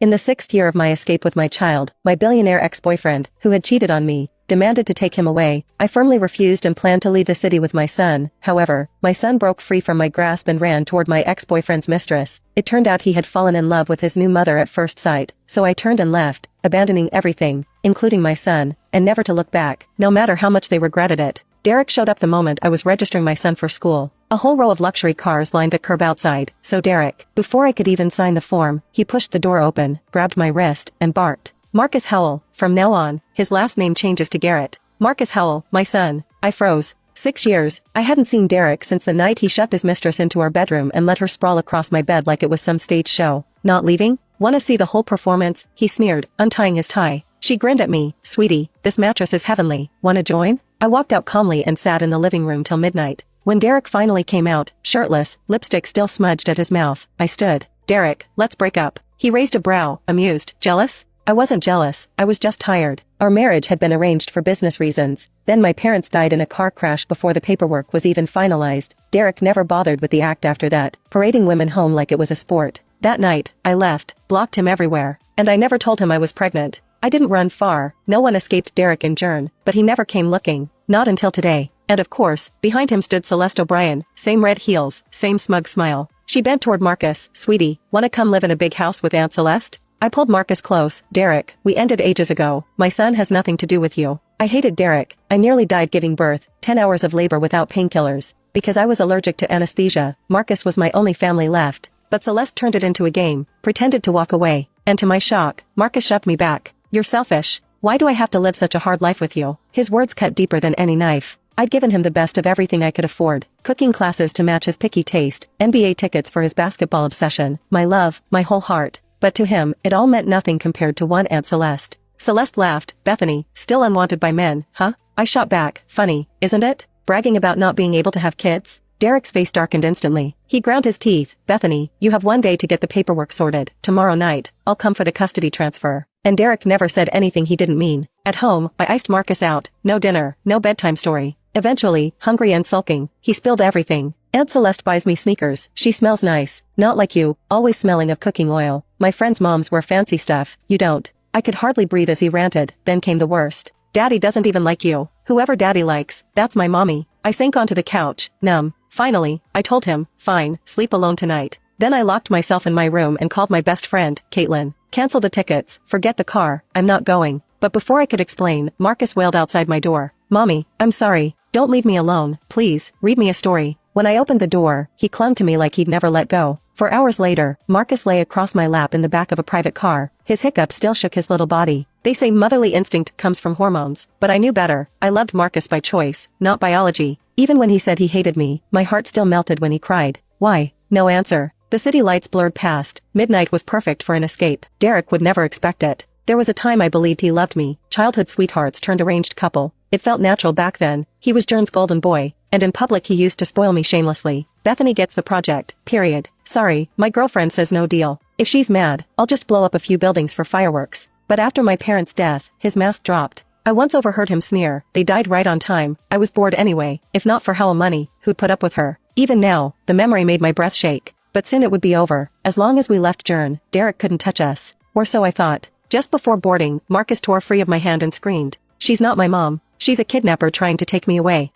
In the 6th year of my escape with my child, my billionaire ex-boyfriend, who had cheated on me, demanded to take him away. I firmly refused and planned to leave the city with my son. However, my son broke free from my grasp and ran toward my ex-boyfriend's mistress. It turned out he had fallen in love with his new mother at first sight, so I turned and left, abandoning everything, including my son, and never to look back, no matter how much they regretted it. Derek showed up the moment I was registering my son for school. A whole row of luxury cars lined the curb outside, so Derek, before I could even sign the form, he pushed the door open, grabbed my wrist, and barked. Marcus Howell, from now on, his last name changes to Garrett. Marcus Howell, my son. I froze. 6 years, I hadn't seen Derek since the night he shoved his mistress into our bedroom and let her sprawl across my bed like it was some stage show. Not leaving? Wanna see the whole performance? He sneered, untying his tie. She grinned at me. Sweetie, this mattress is heavenly. Wanna join? I walked out calmly and sat in the living room till midnight. When Derek finally came out, shirtless, lipstick still smudged at his mouth, I stood. Derek, let's break up. He raised a brow, amused. Jealous? I wasn't jealous, I was just tired. Our marriage had been arranged for business reasons. Then my parents died in a car crash before the paperwork was even finalized. Derek never bothered with the act after that, parading women home like it was a sport. That night, I left, blocked him everywhere. And I never told him I was pregnant. I didn't run far, no one escaped Derek and Jern, but he never came looking. Not until today. And of course, behind him stood Celeste O'Brien, same red heels, same smug smile. She bent toward Marcus. Sweetie, wanna come live in a big house with Aunt Celeste? I pulled Marcus close. Derek, we ended ages ago. My son has nothing to do with you. I hated Derek. I nearly died giving birth, 10 hours of labor without painkillers. Because I was allergic to anesthesia, Marcus was my only family left. But Celeste turned it into a game, pretended to walk away. And to my shock, Marcus shoved me back. You're selfish. Why do I have to live such a hard life with you? His words cut deeper than any knife. I'd given him the best of everything I could afford. Cooking classes to match his picky taste, NBA tickets for his basketball obsession, my love, my whole heart. But to him, it all meant nothing compared to one Aunt Celeste. Celeste laughed. Bethany, still unwanted by men, huh? I shot back. Funny, isn't it? Bragging about not being able to have kids? Derek's face darkened instantly. He ground his teeth. Bethany, you have one day to get the paperwork sorted. Tomorrow night, I'll come for the custody transfer. And Derek never said anything he didn't mean. At home, I iced Marcus out. No dinner, no bedtime story. Eventually, hungry and sulking, he spilled everything. Aunt Celeste buys me sneakers. She smells nice. Not like you, always smelling of cooking oil. My friends' moms wear fancy stuff. You don't. I could hardly breathe as he ranted. Then came the worst. Daddy doesn't even like you. Whoever Daddy likes, that's my mommy. I sank onto the couch, numb. Finally, I told him, fine, sleep alone tonight. Then I locked myself in my room and called my best friend, Caitlin. Cancel the tickets, forget the car, I'm not going. But before I could explain, Marcus wailed outside my door. Mommy, I'm sorry. Don't leave me alone, please, read me a story. When I opened the door, he clung to me like he'd never let go. For hours later, Marcus lay across my lap in the back of a private car. His hiccup still shook his little body. They say motherly instinct comes from hormones, but I knew better. I loved Marcus by choice, not biology. Even when he said he hated me, my heart still melted when he cried. Why? No answer. The city lights blurred past. Midnight was perfect for an escape. Derek would never expect it. There was a time I believed he loved me. Childhood sweethearts turned arranged couple. It felt natural back then. He was Jern's golden boy, and in public he used to spoil me shamelessly. Bethany gets the project, period. Sorry, my girlfriend says no deal. If she's mad, I'll just blow up a few buildings for fireworks. But after my parents' death, his mask dropped. I once overheard him sneer, they died right on time. I was bored anyway, if not for Howell Money, who'd put up with her. Even now, the memory made my breath shake. But soon it would be over. As long as we left Jern, Derek couldn't touch us. Or so I thought. Just before boarding, Marcus tore free of my hand and screamed. She's not my mom. She's a kidnapper trying to take me away.